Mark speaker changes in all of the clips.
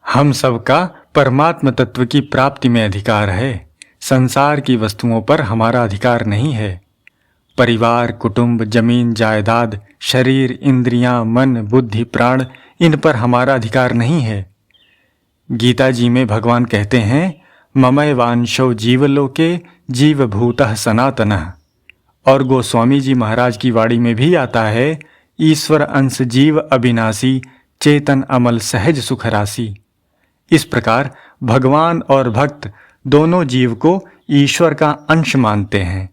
Speaker 1: हम सबका परमात्म तत्व की प्राप्ति में अधिकार है। संसार की वस्तुओं पर हमारा अधिकार नहीं है। परिवार, कुटुंब, जमीन, जायदाद, शरीर, इंद्रियां, मन, बुद्धि, प्राण, इन पर हमारा अधिकार नहीं है। गीता जी में भगवान कहते हैं, ममैवांशो जीवलोके जीवभूतः सनातनः। और गोस्वामी जी महाराज की वाणी में भी आता है, ईश्वर अंश जीव अविनाशी, चेतन अमल सहज सुख राशि। इस प्रकार भगवान और भक्त दोनों जीव को ईश्वर का अंश मानते हैं।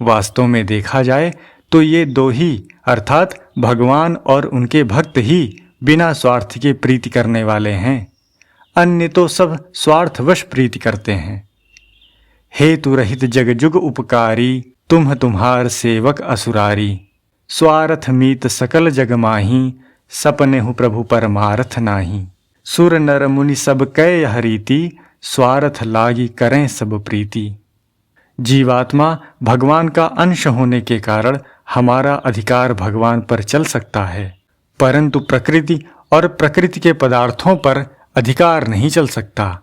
Speaker 1: वास्तव में देखा जाए तो ये दो ही अर्थात भगवान और उनके भक्त ही बिना स्वार्थ के प्रीति करने वाले हैं। अन्य तो सब स्वार्थवश प्रीति करते हैं। हेतु रहित जग जुग उपकारी, तुम्हार सेवक असुरारी। स्वार्थ मीत सकल जग माही, सपने हूँ प्रभु परमारथ नाही। सुर नर मुनि सब कै यह रीति, स्वार्थ लागी करें सब प्रीति। जीवात्मा भगवान का अंश होने के कारण हमारा अधिकार भगवान पर चल सकता है, परंतु प्रकृति और प्रकृति के पदार्थों पर अधिकार नहीं चल सकता।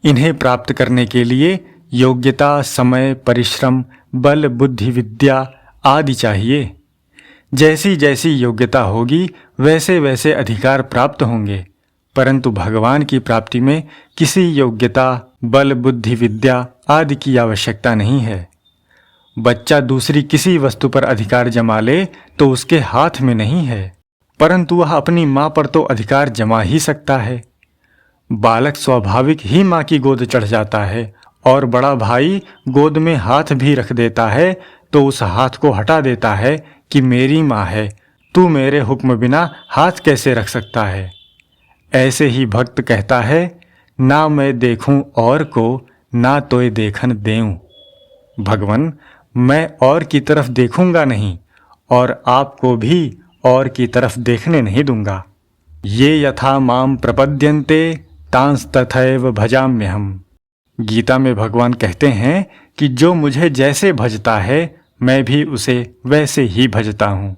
Speaker 1: इन्हें प्राप्त करने के लिए योग्यता, समय, परिश्रम, बल, बुद्धि, विद्या आदि चाहिए। जैसी जैसी योग्यता होगी वैसे वैसे अधिकार प्राप्त होंगे, परंतु भगवान की प्राप्ति में किसी योग्यता, बल, बुद्धि, विद्या आदि की आवश्यकता नहीं है। बच्चा दूसरी किसी वस्तु पर अधिकार जमा ले तो उसके हाथ में नहीं है, परंतु वह अपनी माँ पर तो अधिकार जमा ही सकता है। बालक स्वाभाविक ही माँ की गोद चढ़ जाता है, और बड़ा भाई गोद में हाथ भी रख देता है तो उस हाथ को हटा देता है कि मेरी माँ है, तू मेरे हुक्म बिना हाथ कैसे रख सकता है। ऐसे ही भक्त कहता है, ना मैं देखूं और को, ना तोय देखन देऊं। भगवन, मैं और की तरफ देखूंगा नहीं और आपको भी और की तरफ देखने नहीं दूंगा। ये यथा माम प्रपद्यन्ते तांस तथैव भजाम्यहम्। गीता में भगवान कहते हैं कि जो मुझे जैसे भजता है मैं भी उसे वैसे ही भजता हूँ।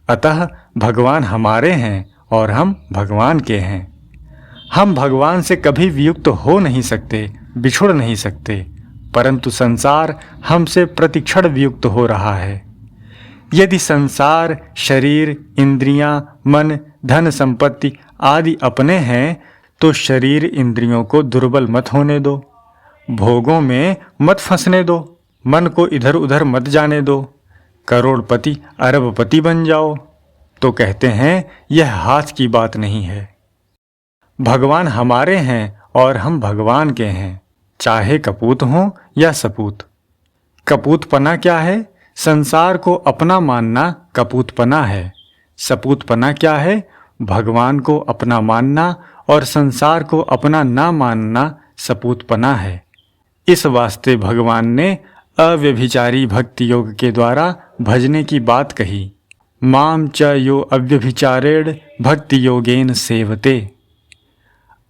Speaker 1: अतः भगवान हमारे हैं और हम भगवान के हैं। हम भगवान से कभी वियुक्त हो नहीं सकते, बिछुड़ नहीं सकते, परंतु संसार हमसे प्रतिक्षण वियुक्त हो रहा है। यदि संसार, शरीर, इंद्रियां, मन, धन संपत्ति आदि अपने हैं तो शरीर इंद्रियों को दुर्बल मत होने दो, भोगों में मत फंसने दो, मन को इधर उधर मत जाने दो, करोड़पति अरबपति बन जाओ। तो कहते हैं यह हाथ की बात नहीं है। भगवान हमारे हैं और हम भगवान के हैं, चाहे कपूत हों या सपूत। कपूतपना क्या है? संसार को अपना मानना कपूतपना है। सपूतपना क्या है? भगवान को अपना मानना और संसार को अपना ना मानना सपूतपना है। इस वास्ते भगवान ने अव्यभिचारी भक्ति योग के द्वारा भजने की बात कही। माम च यो अव्यभिचारेण भक्ति योगेन सेवते।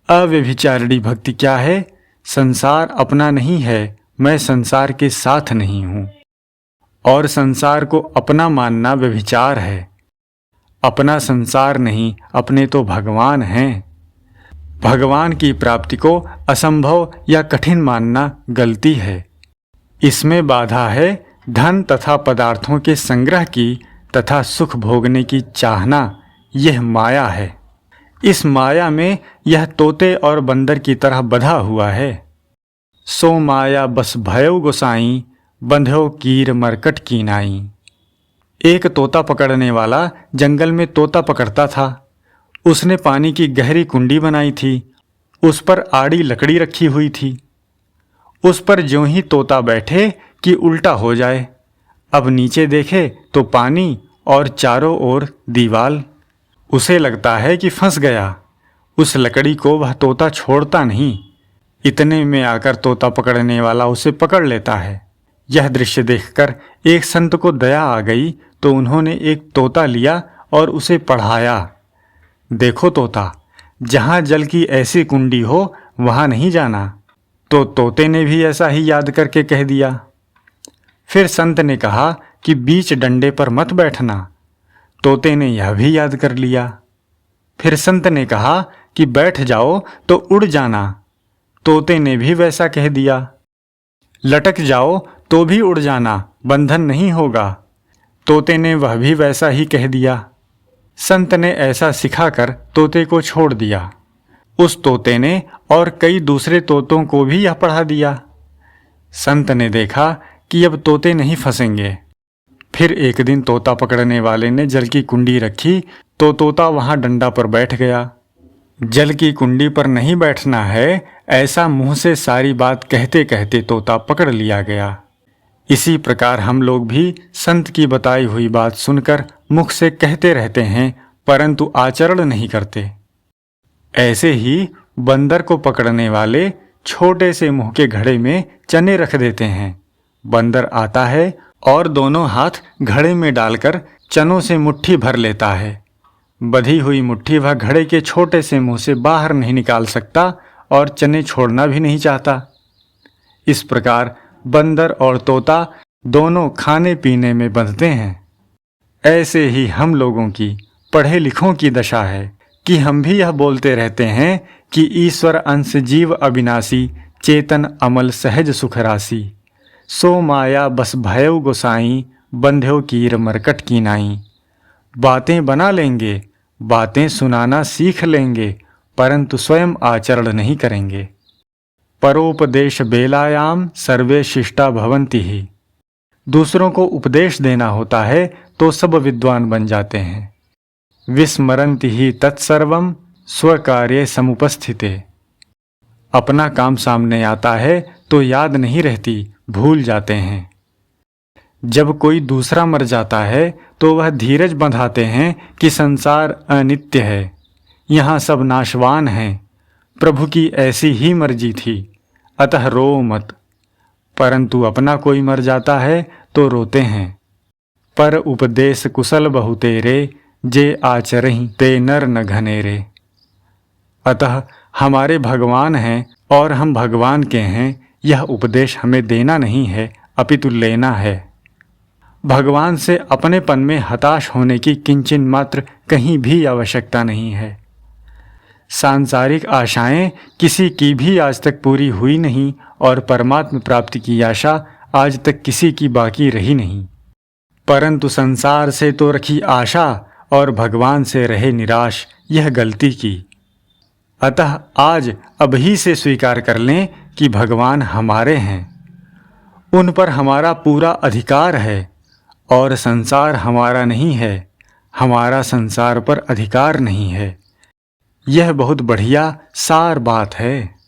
Speaker 1: अव्यभिचारिणी भक्ति क्या है? संसार अपना नहीं है, मैं संसार के साथ नहीं हूँ। और संसार को अपना मानना व्यभिचार है। अपना संसार नहीं, अपने तो भगवान हैं। भगवान की प्राप्ति को असंभव या कठिन मानना गलती है। इसमें बाधा है धन तथा पदार्थों के संग्रह की तथा सुख भोगने की चाहना, यह माया है। इस माया में यह तोते और बंदर की तरह बंधा हुआ है। सो माया बस भयो गोसाई, बंध्यो कीर मरकट की नाई। एक तोता पकड़ने वाला जंगल में तोता पकड़ता था। उसने पानी की गहरी कुंडी बनाई थी, उस पर आड़ी लकड़ी रखी हुई थी। उस पर ज्यों ही तोता बैठे कि उल्टा हो जाए। अब नीचे देखे तो पानी और चारों ओर दीवाल। उसे लगता है कि फंस गया। उस लकड़ी को वह तोता छोड़ता नहीं। इतने में आकर तोता पकड़ने वाला उसे पकड़ लेता है। यह दृश्य देखकर एक संत को दया आ गई तो उन्होंने एक तोता लिया और उसे पढ़ाया। देखो तोता, जहाँ जल की ऐसी कुंडी हो वहाँ नहीं जाना। तो तोते ने भी ऐसा ही याद करके कह दिया। फिर संत ने कहा कि बीच डंडे पर मत बैठना। तोते ने यह भी याद कर लिया। फिर संत ने कहा कि बैठ जाओ तो उड़ जाना, तोते ने भी वैसा कह दिया। लटक जाओ तो भी उड़ जाना, बंधन नहीं होगा, तोते ने वह भी वैसा ही कह दिया। संत ने ऐसा सिखाकर तोते को छोड़ दिया। उस तोते ने और कई दूसरे तोतों को भी यह पढ़ा दिया। संत ने देखा कि अब तोते नहीं फंसेंगे। फिर एक दिन तोता पकड़ने वाले ने जल की कुंडी रखी तो तोता वहां डंडा पर बैठ गया। जल की कुंडी पर नहीं बैठना है, ऐसा मुंह से सारी बात कहते कहते तोता पकड़ लिया गया। इसी प्रकार हम लोग भी संत की बताई हुई बात सुनकर मुख से कहते रहते हैं, परंतु आचरण नहीं करते। ऐसे ही बंदर को पकड़ने वाले छोटे से मुंह के घड़े में चने रख देते हैं। बंदर आता है और दोनों हाथ घड़े में डालकर चनों से मुट्ठी भर लेता है। बधी हुई मुट्ठी वह घड़े के छोटे से मुंह से बाहर नहीं निकाल सकता और चने छोड़ना भी नहीं चाहता। इस प्रकार बंदर और तोता दोनों खाने पीने में बंधते हैं। ऐसे ही हम लोगों की, पढ़े लिखों की दशा है कि हम भी यह बोलते रहते हैं कि ईश्वर अंश जीव अविनाशी, चेतन अमल सहज सुख राशि, सो माया बस भयउ गोसाई, बंध्यो कीर मरकट की नाई। बातें बना लेंगे, बातें सुनाना सीख लेंगे, परंतु स्वयं आचरण नहीं करेंगे। परोपदेश बेलायाम सर्वे शिष्टा भवन्ति ही। दूसरों को उपदेश देना होता है तो सब विद्वान बन जाते हैं। विस्मरन्ति ही तत्सर्वम स्वकार्ये समुपस्थिते। अपना काम सामने आता है तो याद नहीं रहती, भूल जाते हैं। जब कोई दूसरा मर जाता है तो वह धीरज बंधाते हैं कि संसार अनित्य है, यहाँ सब नाशवान हैं, प्रभु की ऐसी ही मर्जी थी, अतः रो मत। परंतु अपना कोई मर जाता है तो रोते हैं। पर उपदेश कुशल बहु तेरे, जे आचरहि ते नर न घनेरे। अतः हमारे भगवान हैं और हम भगवान के हैं, यह उपदेश हमें देना नहीं है अपितु लेना है। भगवान से अपनेपन में हताश होने की किंचिन मात्र कहीं भी आवश्यकता नहीं है। सांसारिक आशाएं किसी की भी आज तक पूरी हुई नहीं और परमात्म प्राप्ति की आशा आज तक किसी की बाकी रही नहीं। परंतु संसार से तो रखी आशा और भगवान से रहे निराश, यह गलती की। अतः आज अभी से स्वीकार कर लें कि भगवान हमारे हैं, उन पर हमारा पूरा अधिकार है और संसार हमारा नहीं है, हमारा संसार पर अधिकार नहीं है। यह बहुत बढ़िया सार बात है।